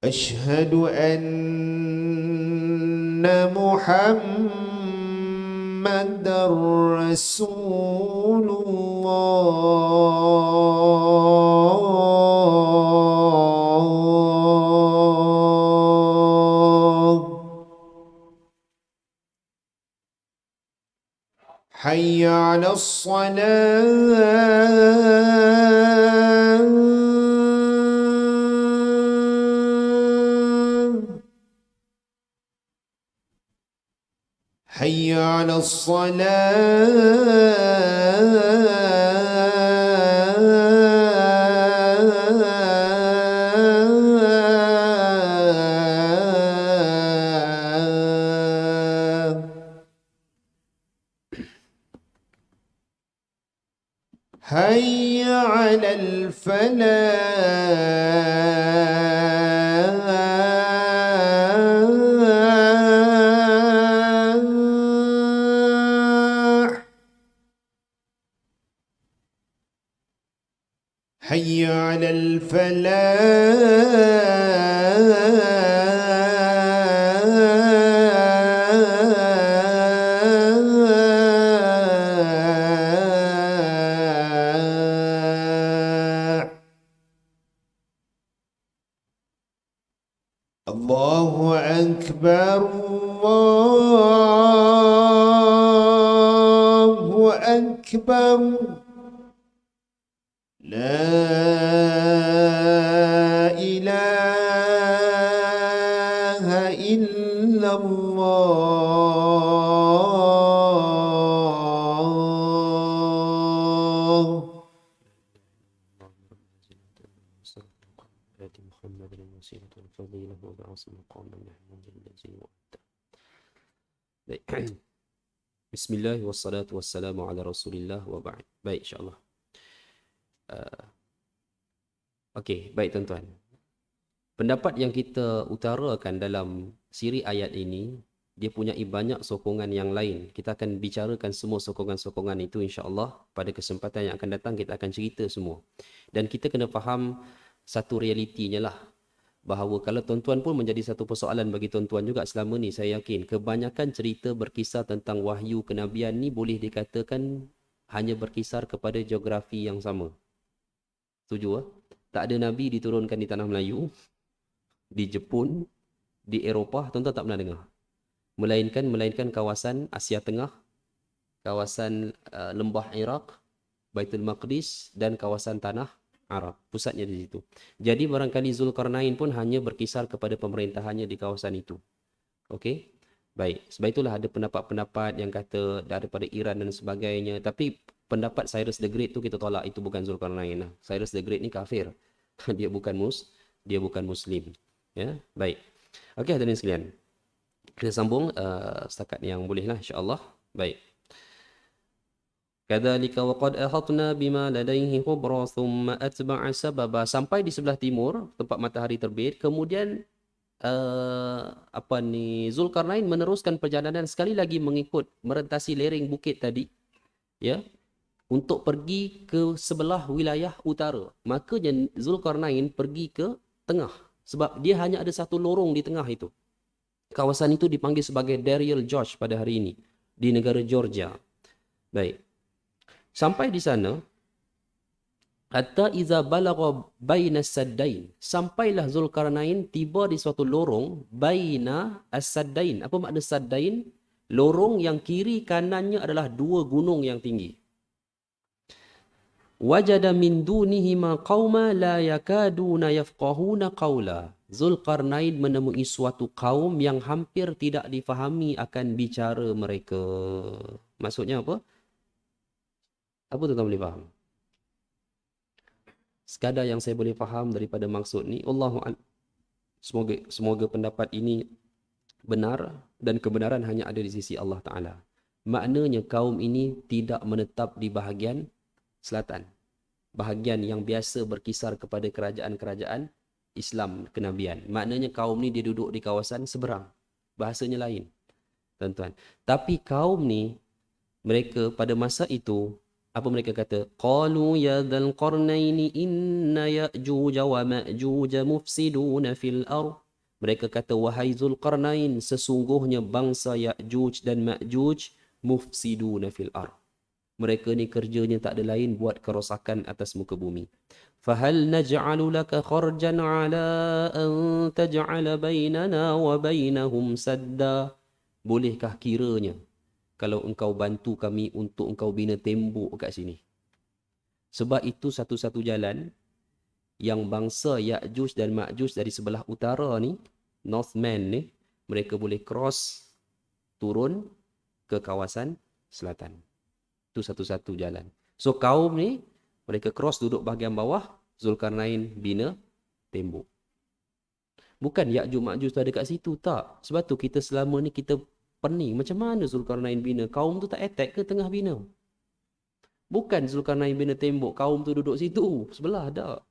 أشهد أن محمد رسول الله حي على الصلاة حي على الصلاة حي على الفلاح حي على الفلاح الله أكبر الله أكبر لا إله إلا الله Bismillah wassalatu wassalamu ala Rasulillah wa ba'd. Baik, insya-Allah. Okey, baik tuan-tuan. Pendapat yang kita utarakan dalam siri ayat ini, dia punya banyak sokongan yang lain. Kita akan bicarakan semua sokongan-sokongan itu insya-Allah pada kesempatan yang akan datang. Kita akan cerita semua. Dan kita kena faham satu realitinya lah, bahawa kalau tuan-tuan pun menjadi satu persoalan bagi tuan-tuan juga selama ni, saya yakin kebanyakan cerita berkisar tentang wahyu kenabian ni boleh dikatakan hanya berkisar kepada geografi yang sama. Setuju ah? Tak ada nabi diturunkan di tanah Melayu, di Jepun, di Eropah, tuan-tuan tak pernah dengar. Melainkan kawasan Asia Tengah, kawasan lembah Iraq, Baitul Maqdis dan kawasan tanah Arab. Pusatnya di situ. Jadi barangkali Zulkarnain pun hanya berkisar kepada pemerintahannya di kawasan itu. Okey? Baik. Sebab itulah ada pendapat-pendapat yang kata daripada Iran dan sebagainya. Tapi pendapat Cyrus the Great tu kita tolak. Itu bukan Zulkarnain lah. Cyrus the Great ni kafir. Dia bukan Muslim. Ya, baik. Okey, hadirin sekalian. Kita sambung setakat yang boleh lah insya-Allah. Baik. Kadzalika waqad ahatna bima ladaihi khubra thumma atba'a sababa, sampai di sebelah timur tempat matahari terbit. Kemudian Zulkarnain meneruskan perjalanan sekali lagi mengikut merentasi lereng bukit tadi, ya, untuk pergi ke sebelah wilayah utara. Makanya Zulkarnain pergi ke tengah sebab dia hanya ada satu lorong di tengah itu. Kawasan itu dipanggil sebagai Dariel George pada hari ini di negara Georgia. Baik. Sampai di sana, hatta iza balagha baina as-saddain, sampailah Zulkarnain tiba di suatu lorong baina as-saddain. Apa makna saddain? Lorong yang kiri kanannya adalah dua gunung yang tinggi. Wajada min dunihima qauma la yakaduna yafqahuna qawla. Zulkarnain menemui suatu kaum yang hampir tidak difahami akan bicara mereka. Maksudnya apa? Apa tuan-tuan boleh faham? Sekadar yang saya boleh faham daripada maksud ni, semoga pendapat ini benar dan kebenaran hanya ada di sisi Allah Ta'ala. Maknanya kaum ini tidak menetap di bahagian selatan, bahagian yang biasa berkisar kepada kerajaan-kerajaan Islam kenabian. Maknanya kaum ni dia duduk di kawasan seberang. Bahasanya lain, tuan-tuan. Tapi kaum ni, mereka pada masa itu, apa mereka kata? Qalu ya dzal qarnaini inna ya'juj wa ma'juj mufsiduna fil ardh. Mereka kata, wahai Zulkarnain, sesungguhnya bangsa Ya'juj dan Ma'juj mufsiduna fil ardh. Mereka ni kerjanya tak ada lain buat kerosakan atas muka bumi. Fahal naj'alu laka kharjan ala an taj'ala bainana wa bainahum sadda. Bolehkah kiranya kalau engkau bantu kami untuk engkau bina tembok kat sini? Sebab itu satu-satu jalan yang bangsa Ya'juj dan Ma'juj dari sebelah utara ni, Northman ni, mereka boleh cross turun ke kawasan selatan. Itu satu-satu jalan. So kaum ni, mereka cross duduk bahagian bawah, Zulkarnain bina tembok. Bukan Ya'juj Ma'juj tu ada kat situ, tak. Sebab tu kita selama ni kita pening. Macam mana Zulkarnain bina? Kaum tu tak attack ke tengah bina? Bukan Zulkarnain bina tembok, kaum tu duduk situ, sebelah tak.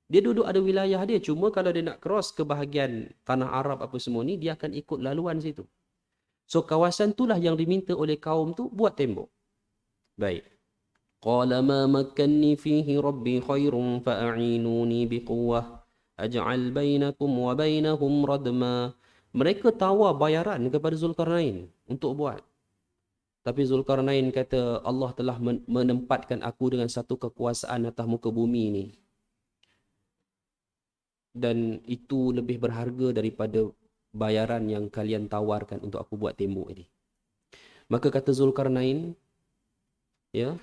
Dia duduk ada wilayah dia. Cuma kalau dia nak cross ke bahagian tanah Arab apa semua ni, dia akan ikut laluan situ. So kawasan itulah yang diminta oleh kaum tu buat tembok. Baik. Qala ma makkanni fihi rabbi khairun fa'inuni biquwwah aj'al bainakum wa bainahum radma. Mereka tawar bayaran kepada Zulkarnain untuk buat. Tapi Zulkarnain kata, Allah telah menempatkan aku dengan satu kekuasaan atas muka bumi ni. Dan itu lebih berharga daripada bayaran yang kalian tawarkan untuk aku buat tembok ini. Maka kata Zulkarnain, ya,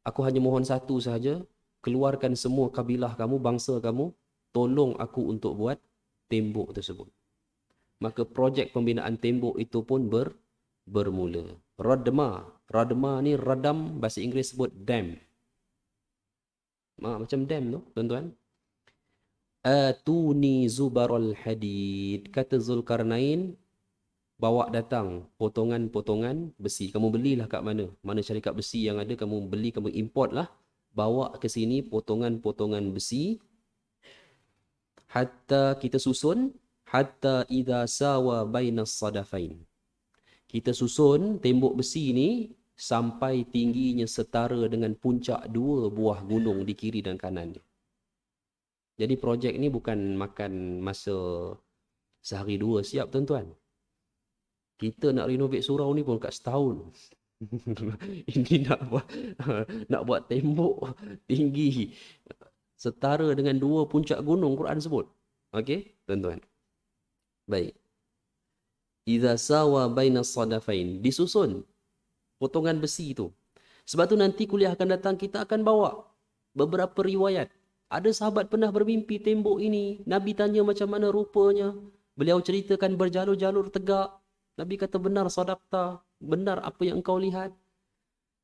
aku hanya mohon satu sahaja, keluarkan semua kabilah kamu, bangsa kamu, tolong aku untuk buat tembok tersebut. Maka projek pembinaan tembok itu pun bermula. Radma ni radam, bahasa Inggeris sebut dam. Macam dam tu, tuan-tuan. Atuni zubarul hadid. Kata Zulkarnain, bawa datang potongan-potongan besi. Kamu belilah kat mana? Mana syarikat besi yang ada, kamu beli, kamu import lah. Bawa ke sini potongan-potongan besi. Hatta kita susun. Hatta idha sawa bainas sadafain. Kita susun tembok besi ni sampai tingginya setara dengan puncak dua buah gunung di kiri dan kanan dia. Jadi projek ni bukan makan masa sehari dua siap, tuan-tuan. Kita nak renovate surau ni pun kat setahun. Ini nak buat tembok tinggi setara dengan dua puncak gunung Quran sebut. Okey, tuan-tuan. Baik. Idza sawa bainas sadafain. Disusun potongan besi tu. Sebab tu nanti kuliah akan datang kita akan bawa beberapa riwayat. Ada sahabat pernah bermimpi tembok ini. Nabi tanya macam mana rupanya. Beliau ceritakan berjalur-jalur tegak. Nabi kata benar sadaqta. Benar apa yang engkau lihat.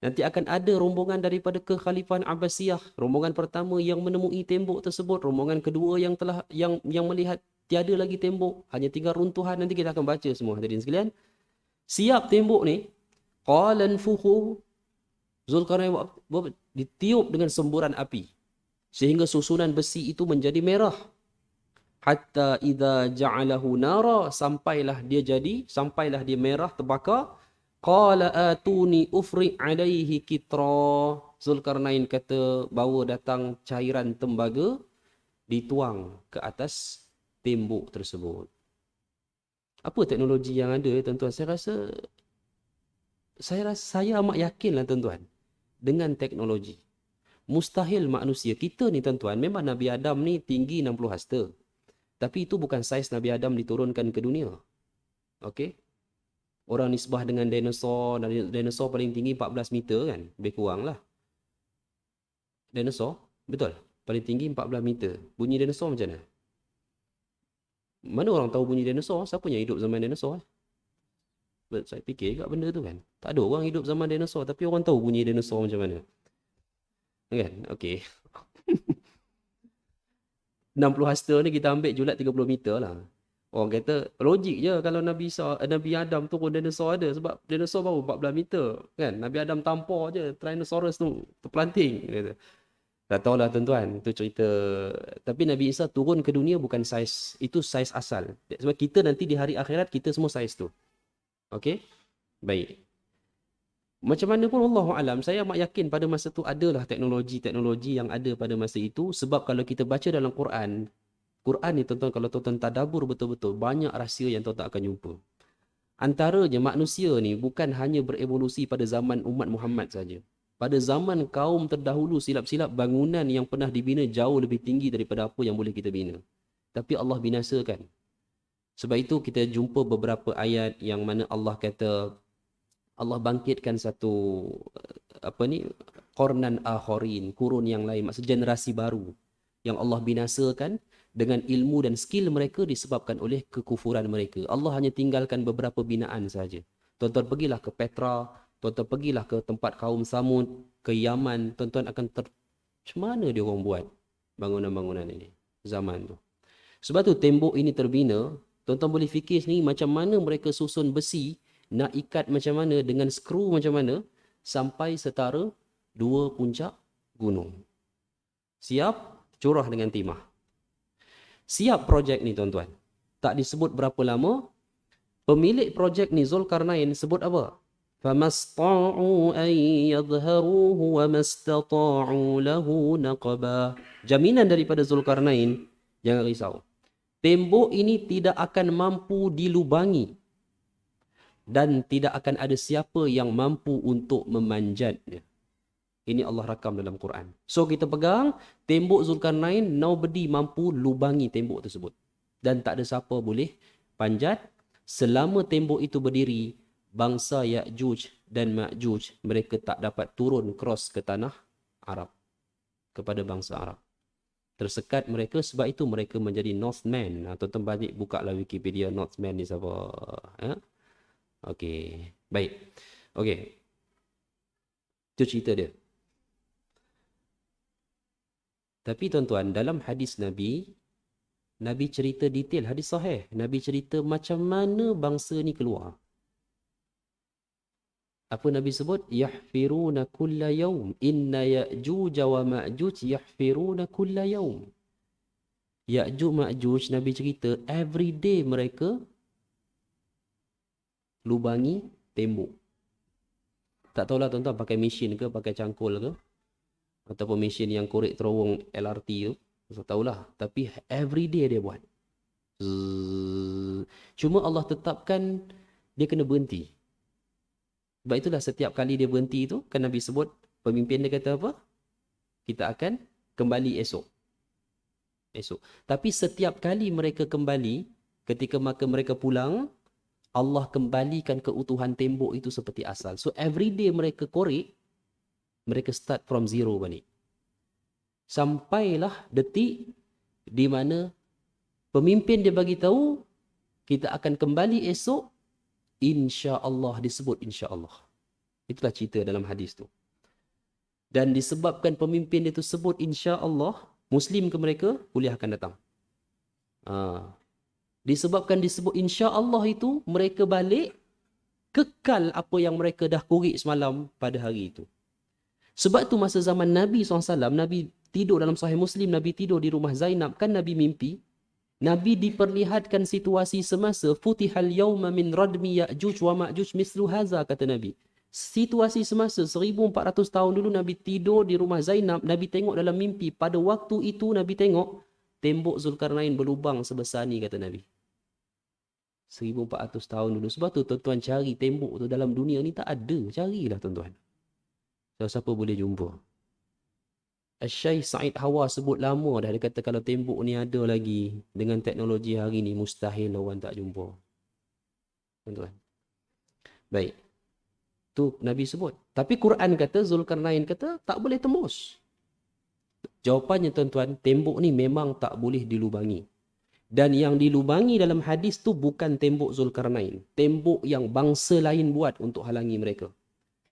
Nanti akan ada rombongan daripada kekhalifahan Abbasiyah. Rombongan pertama yang menemui tembok tersebut. Rombongan kedua yang melihat tiada lagi tembok. Hanya tinggal runtuhan. Nanti kita akan baca semua hadirin sekalian. Siap tembok ni. Qalan fuhu. Zulkarnain ditiup dengan semburan api. Sehingga susunan besi itu menjadi merah. Hatta idza ja'alahu nara. Sampailah dia merah terbakar. Qala atuni ufri alaihi kitra. Zulkarnain kata, bawa datang cairan tembaga, dituang ke atas tembok tersebut. Apa teknologi yang ada, tuan-tuan? Saya amat yakinlah, tuan-tuan, dengan teknologi. Mustahil manusia. Kita ni, tuan-tuan, memang Nabi Adam ni tinggi 60 hasta. Tapi itu bukan saiz Nabi Adam diturunkan ke dunia. Okey? Orang nisbah dengan dinosaur. Dinosaur paling tinggi 14 meter kan? Lebih kurang lah. Dinosaur? Betul? Paling tinggi 14 meter. Bunyi dinosaur macam mana? Mana orang tahu bunyi dinosaur? Siapa yang hidup zaman dinosaur? Saya fikir kat benda tu kan. Tak ada orang hidup zaman dinosaur. Tapi orang tahu bunyi dinosaur macam mana. Kan? Okey. 60 hasta ni kita ambil julat 30 meter lah. Orang kata logik je kalau Nabi Adam turun dinosaur ada. Sebab dinosaur baru 14 meter. Kan? Nabi Adam tampar je Tyrannosaurus tu terpelanting. Kata. Tak tahulah tuan-tuan, itu cerita. Tapi Nabi Isa turun ke dunia bukan saiz, itu saiz asal. Sebab kita nanti di hari akhirat, kita semua saiz tu. Okey? Baik. Macam mana pun Allahu alam, saya amat yakin pada masa tu adalah teknologi-teknologi yang ada pada masa itu. Sebab kalau kita baca dalam Quran, Quran ni tuan-tuan, kalau tuan-tuan tadabbur betul-betul, banyak rahsia yang tuan-tuan akan jumpa. Antaranya manusia ni bukan hanya berevolusi pada zaman umat Muhammad saja. Pada zaman kaum terdahulu silap-silap bangunan yang pernah dibina jauh lebih tinggi daripada apa yang boleh kita bina. Tapi Allah binasakan. Sebab itu kita jumpa beberapa ayat yang mana Allah kata, Allah bangkitkan satu qarnan akharin, kurun yang lain, maksud generasi baru yang Allah binasakan dengan ilmu dan skill mereka disebabkan oleh kekufuran mereka. Allah hanya tinggalkan beberapa binaan saja. Tuan-tuan pergilah ke Petra, tuan-tuan pergilah ke tempat kaum Samud, ke Yaman, tuan-tuan akan macam mana dia orang buat bangunan-bangunan ini zaman tu. Sebab tu tembok ini terbina, tuan-tuan boleh fikir sendiri macam mana mereka susun besi, nak ikat macam mana, dengan skru macam mana, sampai setara dua puncak gunung. Siap, curah dengan timah. Siap projek ni tuan-tuan. Tak disebut berapa lama, pemilik projek ni Zulkarnain sebut apa? فَمَسْطَعُوا أَنْ يَظْهَرُوهُ وَمَسْتَطَاعُوا لَهُ نَقَبًا. Jaminan daripada Zulkarnain, jangan risau. Tembok ini tidak akan mampu dilubangi dan tidak akan ada siapa yang mampu untuk memanjatnya. Ini Allah rakam dalam Quran. So kita pegang tembok Zulkarnain, nobody mampu lubangi tembok tersebut. Dan tak ada siapa boleh panjat. Selama tembok itu berdiri, bangsa Ya'juj dan Ma'juj, mereka tak dapat turun cross ke tanah Arab, kepada bangsa Arab. Tersekat mereka, sebab itu mereka menjadi Northmen. Tuan-tuan balik buka lah Wikipedia, Northmen ni siapa. Okey, baik. Okey. Itu cerita dia. Tapi tuan-tuan, dalam hadis Nabi, Nabi cerita detail, hadis sahih. Nabi cerita macam mana bangsa ni keluar. Apa Nabi sebut? Yahfiruna kulla yawm. Inna Ya'juj wa Ma'juj yahfiruna kulla yawm. Ya'juj Ma'juj, Nabi cerita, every day mereka lubangi tembok. Tak tahulah tuan-tuan pakai mesin ke, pakai cangkul ke, ataupun mesin yang korek terowong LRT tu. Tak tahulah. Tapi every day dia buat. Cuma Allah tetapkan dia kena berhenti. Sebab itulah setiap kali dia berhenti tu, kan Nabi sebut, pemimpin dia kata apa? Kita akan kembali esok. Tapi setiap kali mereka kembali, ketika mereka pulang, Allah kembalikan keutuhan tembok itu seperti asal. So every day mereka korek, mereka start from zero balik. Sampailah detik di mana pemimpin dia bagi tahu kita akan kembali esok, insya-Allah, disebut insya-Allah. Itulah cerita dalam hadis tu. Dan disebabkan pemimpin dia tu sebut insya-Allah, Muslim ke mereka, kuliah akan datang. Disebabkan disebut insya-Allah itu, mereka balik kekal apa yang mereka dah korek semalam pada hari itu. Sebab tu masa zaman Nabi SAW, Nabi tidur dalam Sahih Muslim, Nabi tidur di rumah Zainab, kan Nabi mimpi. Nabi diperlihatkan situasi semasa futihal yawma min radmi Ya'juj wa Ma'juj mislu haza, kata Nabi. Situasi semasa 1400 tahun dulu Nabi tidur di rumah Zainab, Nabi tengok dalam mimpi. Pada waktu itu Nabi tengok tembok Zulkarnain berlubang sebesar ni, kata Nabi. 1400 tahun dulu. Sebab tu tuan-tuan cari tembok tu dalam dunia ni tak ada. Carilah tuan-tuan. Siapa boleh jumpa. Syekh Said Hawa sebut lama dah. Dia kata kalau tembok ni ada lagi dengan teknologi hari ni, mustahil orang tak jumpa. Tuan-tuan. Baik. Tu Nabi sebut. Tapi Quran kata, Zulkarnain kata tak boleh tembus. Jawapannya tuan-tuan, tembok ni memang tak boleh dilubangi. Dan yang dilubangi dalam hadis tu bukan tembok Zulkarnain. Tembok yang bangsa lain buat untuk halangi mereka.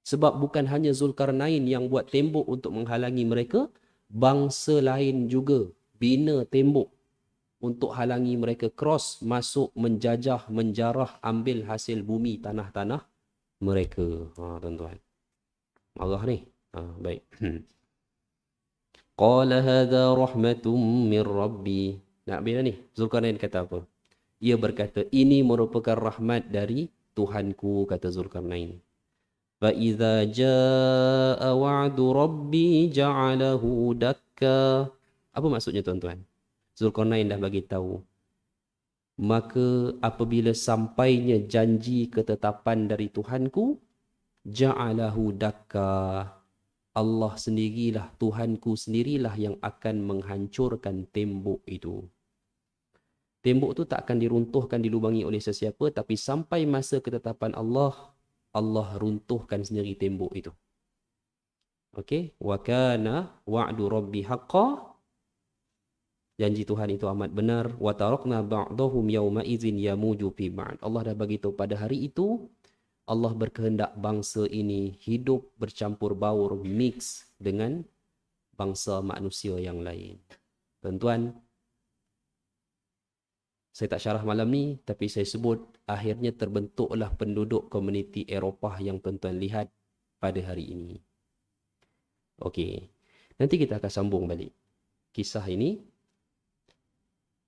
Sebab bukan hanya Zulkarnain yang buat tembok untuk menghalangi mereka, bangsa lain juga bina tembok untuk halangi mereka cross, masuk, menjajah, menjarah, ambil hasil bumi, tanah-tanah mereka. Tuan-tuan. Marah ni. Baik. Qala hadha rahmatum min rabbi. Nak bila ni? Zulkarnain kata apa? Ia berkata, ini merupakan rahmat dari Tuhanku, kata Zulkarnain. Fa idza jaa wa'du rabbi ja'alahu dakka. Apa maksudnya tuan-tuan? Zulkarnain dah bagi tahu. Maka apabila sampainya janji ketetapan dari Tuhanku, ja'alahu dakka. Allah sendirilah, Tuhanku sendirilah yang akan menghancurkan tembok itu. Tembok tu tak akan diruntuhkan, dilubangi oleh sesiapa, tapi sampai masa ketetapan Allah, Allah runtuhkan sendiri tembok itu. Okey, wa kana wa'du rabbi haqqan. Janji Tuhan itu amat benar. Wa tarakna ba'dahum yawma idzin yamuju fi ba'd. Allah dah bagi tahu pada hari itu Allah berkehendak bangsa ini hidup bercampur baur, mix dengan bangsa manusia yang lain. Tuan-tuan, saya tak syarah malam ni, tapi saya sebut akhirnya terbentuklah penduduk komuniti Eropah yang tuan-tuan lihat pada hari ini. Okey, nanti kita akan sambung balik kisah ini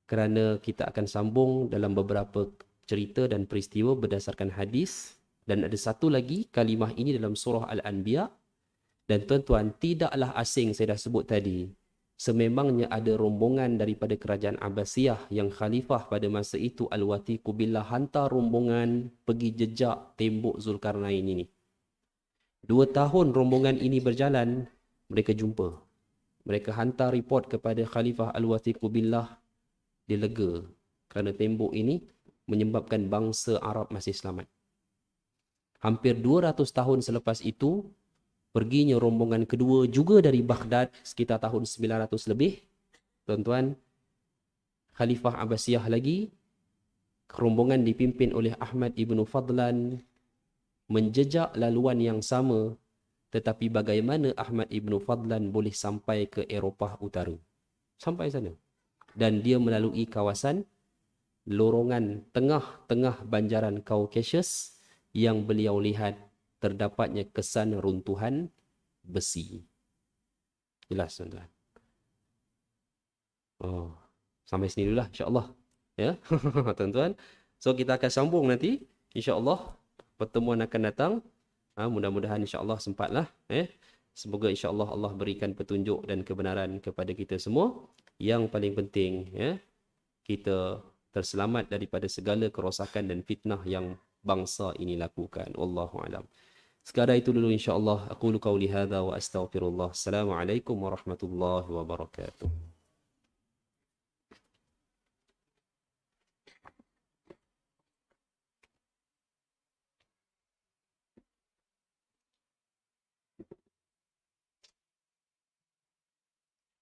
kerana kita akan sambung dalam beberapa cerita dan peristiwa berdasarkan hadis. Dan ada satu lagi kalimah ini dalam surah Al-Anbiya. Dan tuan-tuan, tidaklah asing saya dah sebut tadi. Sememangnya ada rombongan daripada kerajaan Abbasiyah yang khalifah pada masa itu Al-Watiq Billah hantar rombongan pergi jejak tembok Zulkarnain ini. 2 tahun rombongan ini berjalan, mereka jumpa. Mereka hantar report kepada Khalifah Al-Watiq Billah. Dia lega kerana tembok ini menyebabkan bangsa Arab masih selamat. Hampir 200 tahun selepas itu, perginya rombongan kedua juga dari Baghdad sekitar tahun 900 lebih. Tuan-tuan, Khalifah Abbasiyah lagi, rombongan dipimpin oleh Ahmad ibn Fadlan, menjejak laluan yang sama, tetapi bagaimana Ahmad ibn Fadlan boleh sampai ke Eropah Utara? Sampai sana. Dan dia melalui kawasan lorongan tengah-tengah banjaran Caucasus yang beliau lihat terdapatnya kesan runtuhan besi. Jelas tuan-tuan. Oh, sampai sini dululah insya-Allah. Ya, tuan-tuan. So kita akan sambung nanti insya-Allah, pertemuan akan datang. Mudah-mudahan insya-Allah sempatlah, Semoga insya-Allah Allah berikan petunjuk dan kebenaran kepada kita semua. Yang paling penting, kita terselamat daripada segala kerosakan dan fitnah yang bangsa ini lakukan. Wallahu a'lam. Sekadar itu dulu insya-Allah. Aqulu qauli hadza wa astaghfirullah. Assalamualaikum warahmatullahi wabarakatuh.